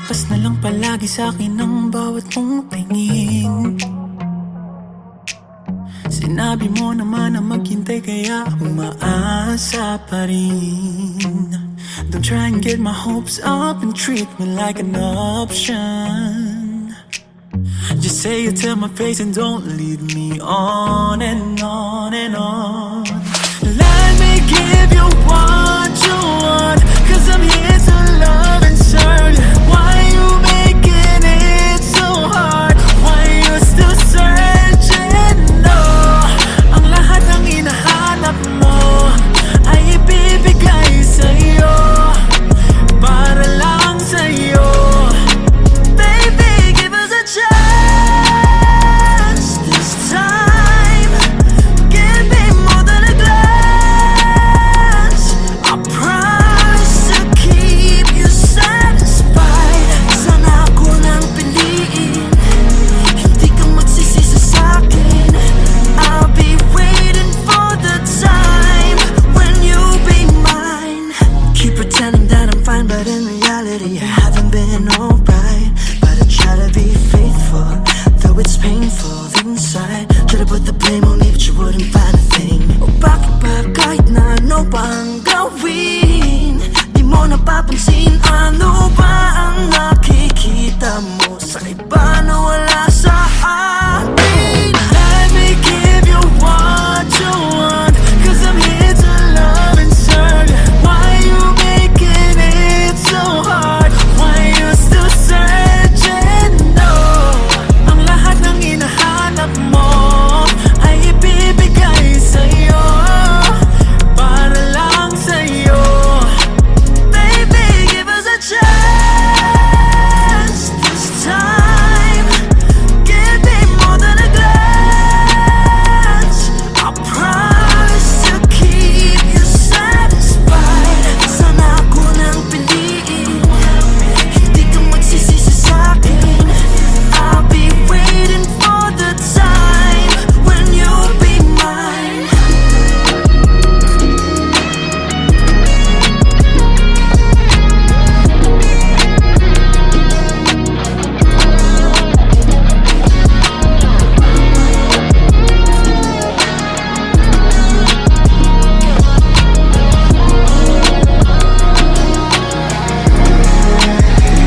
Pas na lang palagi sa'kin ang bawat mong tingin. Sinabi mo naman na maghintay kaya umaasa pa rin. Don't try and get my hopes up and treat me like an option. Just say it to my face and don't lead me on and on and on. Let me give you what you want, 'cause I'm here to love and serve. Why you making it so hard? Why you still searching? No, ang lahat ng hinahanap mo ay ibibigay sa'yo, para lang sa'yo. Baby, give us a chance this time. Give me more than a glance. I promise to keep you satisfied. Sana ako nang piliin, hindi ka magsisisi sa'kin. I'll be waiting for the time when you'll be mine. Keep pretending that I'm fine, but in reality I haven't been alright. But I try to be faithful, though it's painful inside. Try to put the blame on me, but you wouldn't find a thing. O bakit ba kahit na ano pa ang gawin, di mo napapansin? Ano ba ang nakikita mo sa iba na wala sa akin? Let me give you what you want, 'cause I'm here to love and serve. Why you making it so hard? Why you still searching? No, ang lahat ng hinahanap mo ay ibibigay sa'yo, para lang sa'yo. Baby, give us a chance this time. Give me more than a glance. I promise to keep you satisfied. Sana ako nang piliin, hindi ka magsisisi sa'kin. I'll be waiting for the time when you'll be mine.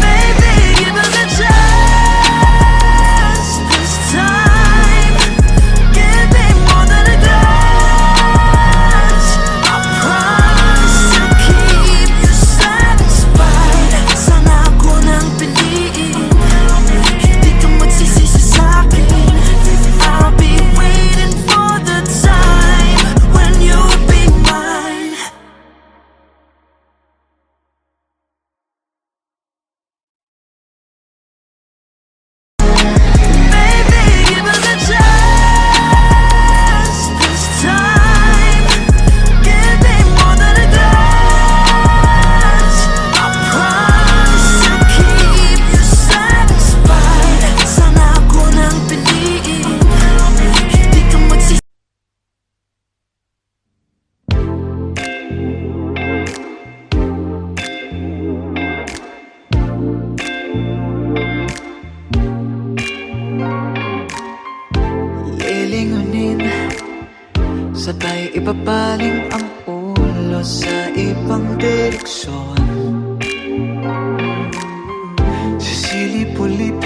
Baby, give us a chance this time. Give me more than a glance. I promise to keep you satisfied. Sana ako nang piliin, hindi ka magsisisi sa'kin. I'll be waiting for the time when you'll be mine. Baby, give us a chance this time. Give me more than a glance. I promise to keep you satisfied. Sana ako nang piliin, hindi ka magsisisi. Lilingunin, sabay ibabaling ang ulo sa ibang direksyon. Sisilip-ulip,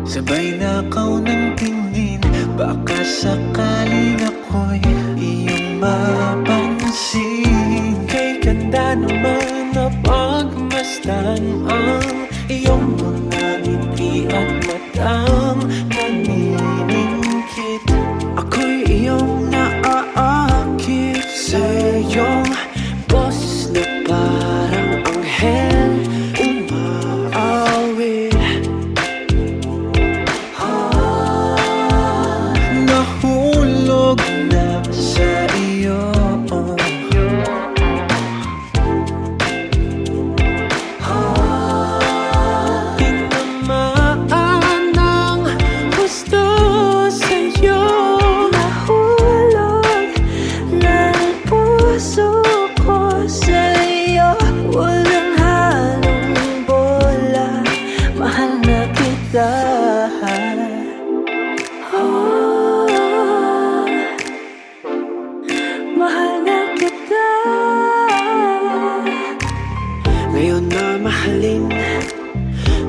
sabay nakaw ng tingin. Baka sakaling ako'y iyong mapansin. Kay ganda naman na pagmasdan ang iyong mga ngiti at matang naniningkit. Ako'y iyong naaakit sa iyong boses na parang anghel umaawit. Nahulog na sa iyo. Oh, mahal na kita. Ngayon na mahalin,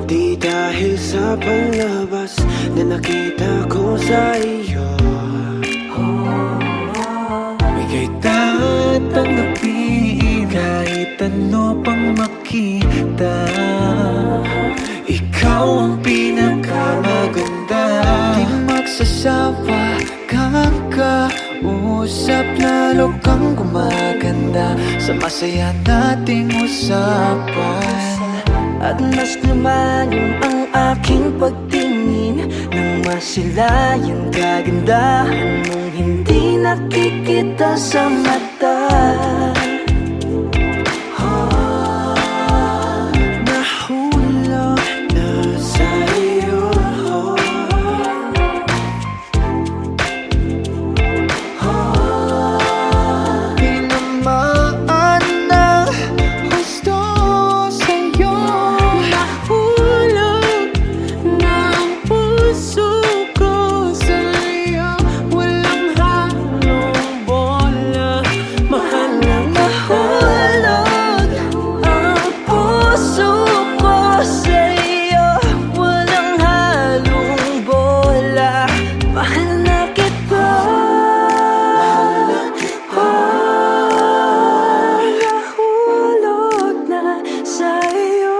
di dahil sa panlabas na nakita ko sa iyo. Ika'y tatanggapin kahit ano pang makita. Ikaw ang pinakamaganda, di magsasawa kang kausap, lalo kang gumaganda sa masaya nating usapan. At mas lumalim ang aking pagtingin nang masilayan kagandahan mong hindi nakikita sa mata. Nahulog na sa'yo. Tinamaan ng gusto sa'yo. Nahulog na ang puso ko sa'yo. Walang halong bola, mahal na nahulog ang puso ko sa'yo. Walang halong bola, mahal na kita. Nahulog na sa'yo.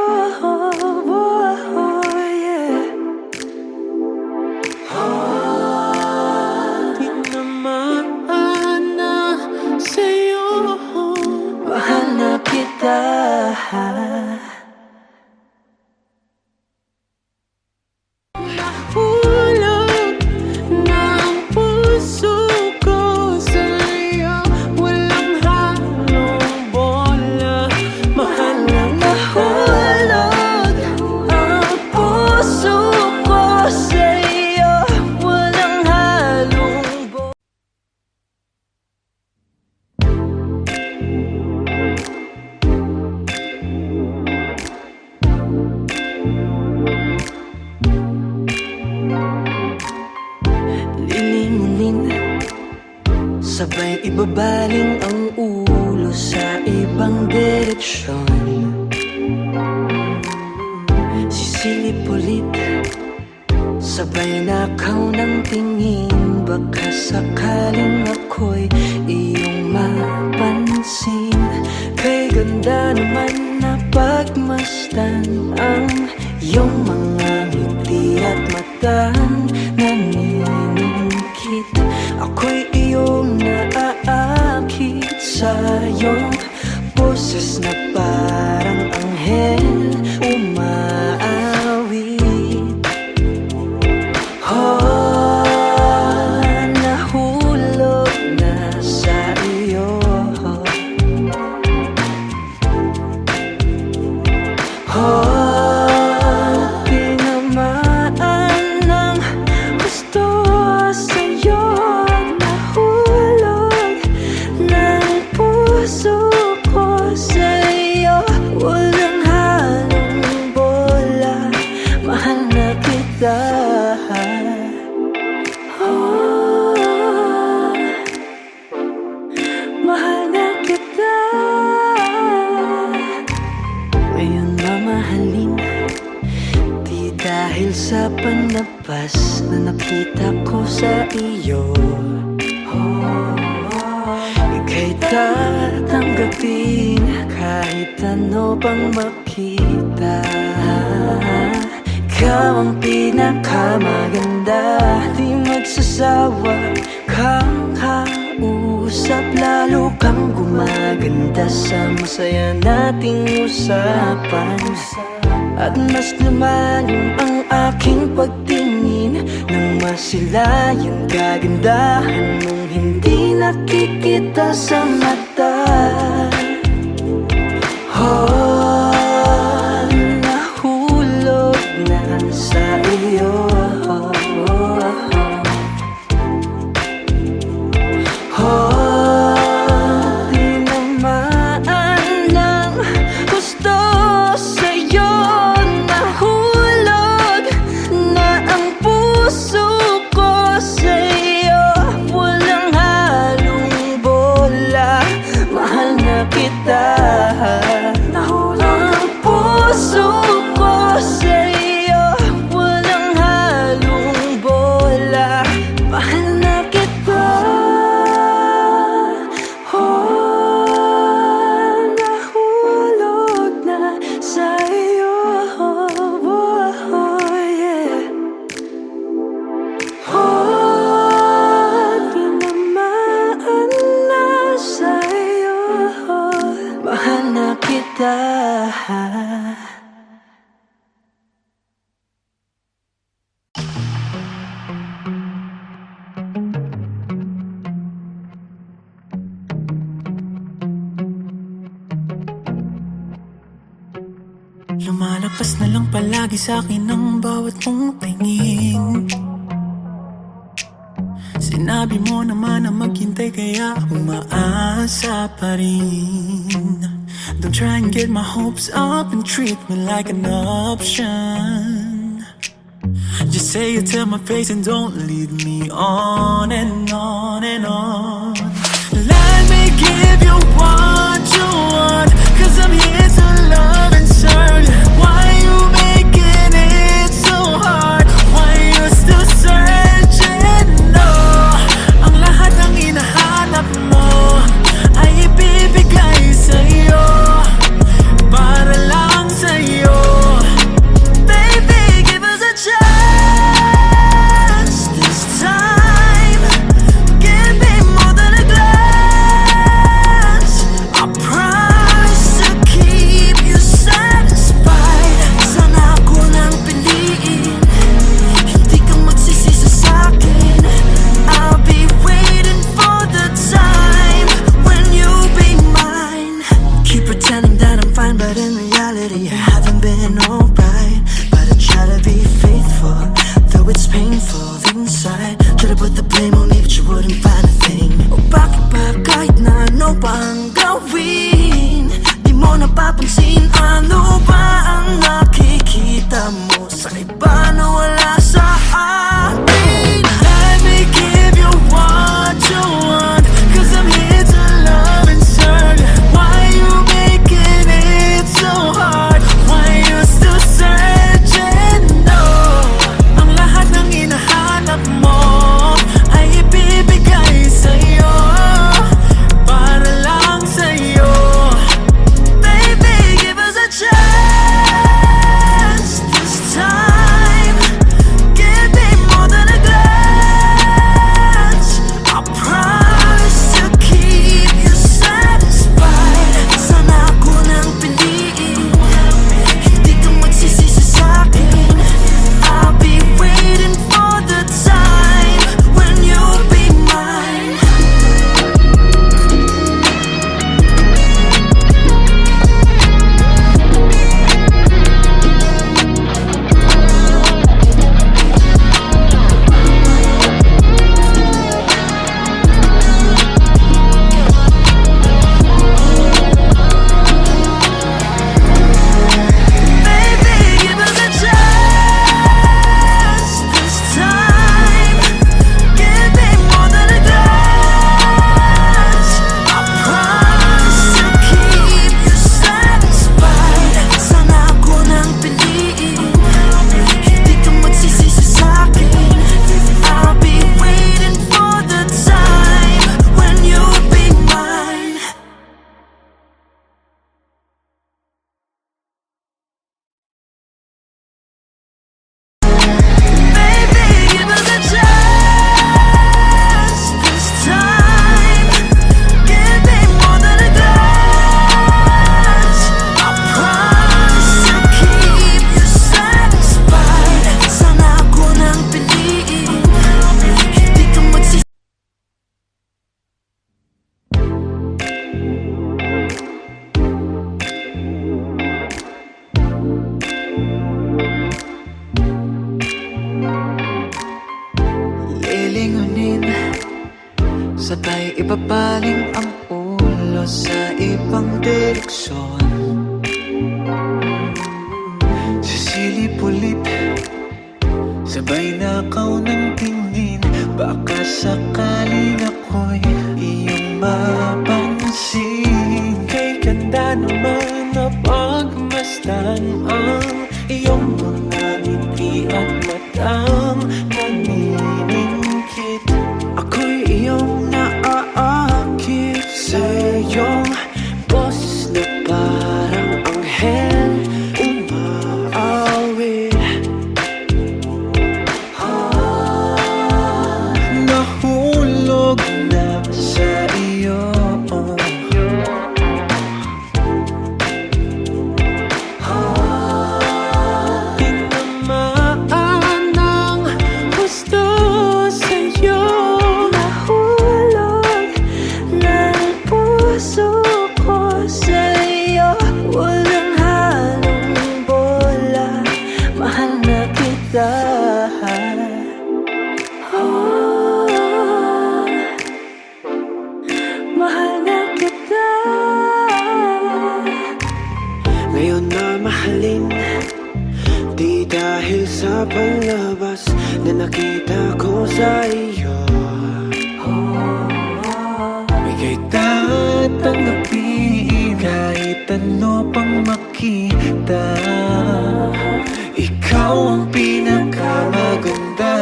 Tinamaan na sa'yo. Mahal na kita. Nahulog na ang puso ko sa'yo. Walang halong bola, mahal na nahulog ang puso ko sa'yo. Walang halong bola. Lilingunin, sabay ibabaling ang ulo sa ibang direksyon. Sisilip ulit, sabay nakaw ng tingin. Baka sakaling ako'y iyong mapansin. Kay ganda naman na pagmasdan ang iyong mga ngiti at matang naniningkit. Ako'y iyong naaakit sa iyong boses na parang anghel umaawit. Nahulog na sa iyo. Tinamaan ng gusto sa'yo. Nahulog ng puso ko sa'yo. Walang halong bola, mahal na kita. Mahal na kita. Ngayon mamahalin, di dahil sa panlabas na nakita ko sa iyo. Ika'y tatanggapin kahit ano pang makita. Ikaw ang pinakamaganda, di magsasawa kang kausap, lalo kang gumaganda sa masaya nating usapan. At mas lumalim ang aking pagtingin nang masilayan kagandahan mong hindi nakikita sa mata. Nahulog na sa iyo. Tinamaan ng gusto sa'yo. Nahulog na ang Pas na lang palagi sa'kin ang bawat mong tingin. Sinabi mo naman na maghintay kaya umaasa pa rin. Don't try and get my hopes up and treat me like an option. Just say it to my face and don't lead me on and on and on. Let me give you what you want, 'cause I'm here to love and serve. Why you making it so hard? Why you still searching? No, ang lahat ng hinahanap mo ay ibibigay sa'yo, para lang sa'yo. Baby, give us a chance this time. Give me more than a glance. I promise to keep you satisfied. Sana ako nang piliin, hindi ka magsisisi sa'kin. I'll be waiting for the time when you'll be mine. Keep pretending that I'm fine, but in reality I haven't been alright. But I try to be faithful, though it's painful inside. Try to put the blame on me, but you wouldn't find a thing. O bakit ba kahit na ano pa ang gawin, di mo napapansin? Ano ba ang nakikita mo sa iba na wala sa akin? Let me give you what you want, 'cause I'm here to love and serve. Why you making it so hard? Why you still searching? No, ang lahat ng hinahanap mo ay ibibigay sa'yo, para lang sa'yo. Baby, give us a chance this time. Give me more than a glance. I promise to keep you satisfied. Sana ako nang piliin, hindi ka magsisisi sa'kin. I'll be waiting for the time when you'll be mine. Baby, give us a chance this time. Give me more than a glance. I promise to keep you satisfied. Sana ako nang piliin, hindi ka magsisisi sa'kin. I'll be waiting for the time when you'll be mine. Baby, give us a chance this time. Give me more than a glance. I promise to keep you satisfied. Sana ako nang piliin, hindi ka magsisisi. Lilingunin, sabay ibabaling ang ulo sa ibang direksyon. Sisilip-ulip, sabay nakaw ng tingin. Baka sakaling ako'y iyong mapansin. Kay ganda naman na pagmasdan ang iyong mga ngiti at matang naniningkit. Ako'y iyong naaakit sa iyong boses na parang anghel umaawit. Nahulog na sa iyo. Tinamaan ng nakita ko sa iyo. Bigay tatanggapin kahit ano pang makita. Ikaw ang pinakamaganda.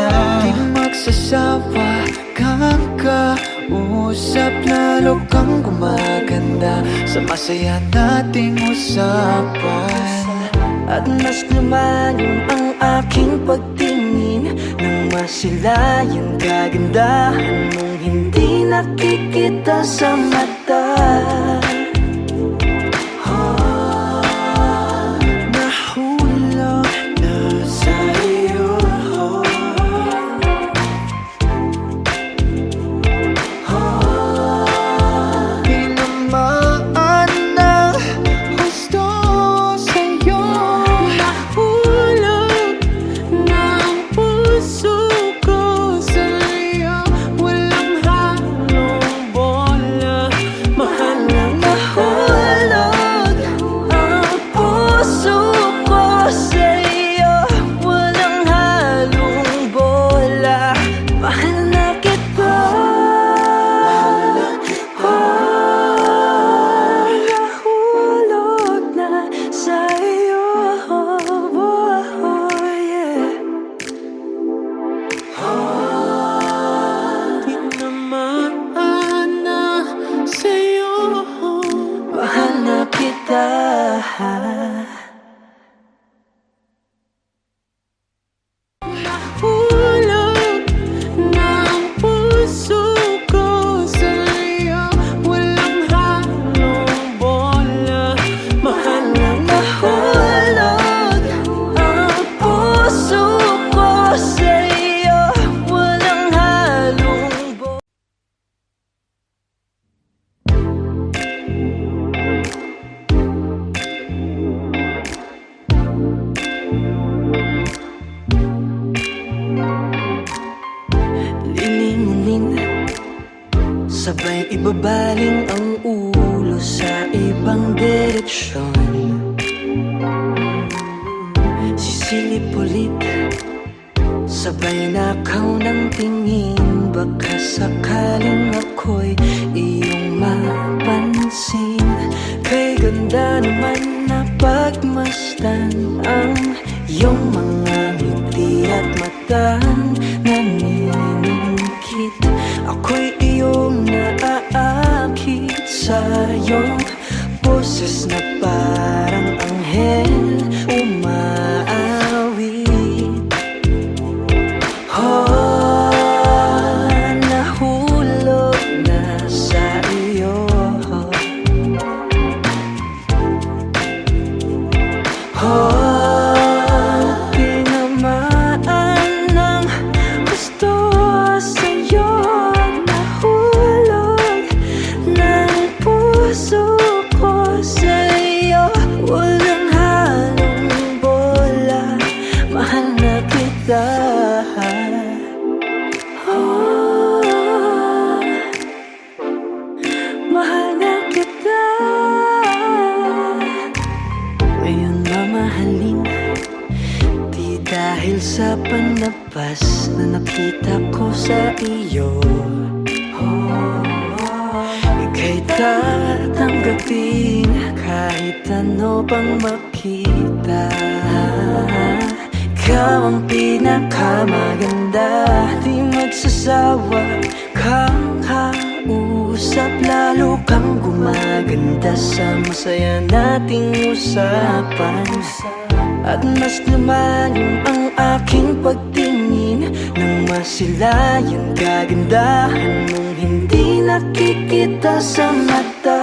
Di magsasawa kang kausap, lalo kang gumaganda sa masaya nating usapan. At mas lumalim ang aking pagtingin nang masilayan kagandahan mong hindi nakikita sa mata. Nahulog na sa'yo. Tinamaan ng gusto sa'yo. Nahulog ng puso ko sa'yo. Walang halong bola, mahal na Nahulog ang puso ko sa'yo. Walang halong bola, mahal na kita. Nahulog na sa'yo, yeah. tinamaan na sa'yo. Mahal na kita. Nahulog ng puso ko sa'yo. Walang halong bola, mahal na Nahulog ang puso ko sa'yo. Walang halong lilingunin, sabay ibabaling ang ulo sa ibang direksyon. Sisilip ulit, sabay nakaw ng tingin. Baka sakaling ako'y iyong mapansin. Kay ganda naman na pagmasdan ang iyong mga ngiti at matang naniningkit. Ako'y iyong naaakit sa iyong boses na parang anghel umaawit. Nahulog na sa iyo. Tinamaan ng gusto sa'yo. Nahulog ng puso ko sa'yo. Walang halong bola, mahal na kita. Mahal na kita. Ngayon mamahalin, di dahil sa panlabas na nakita ko sa iyo. Ika'y tatanggapin kahit ano pang makita. Ikaw ang pinakamaganda, di magsasawa kang kausap, lalo kang gumaganda sa masaya nating usapan. At mas lumalim ang aking pagtingin nang masilayan kagandahan mong hindi nakikita sa mata.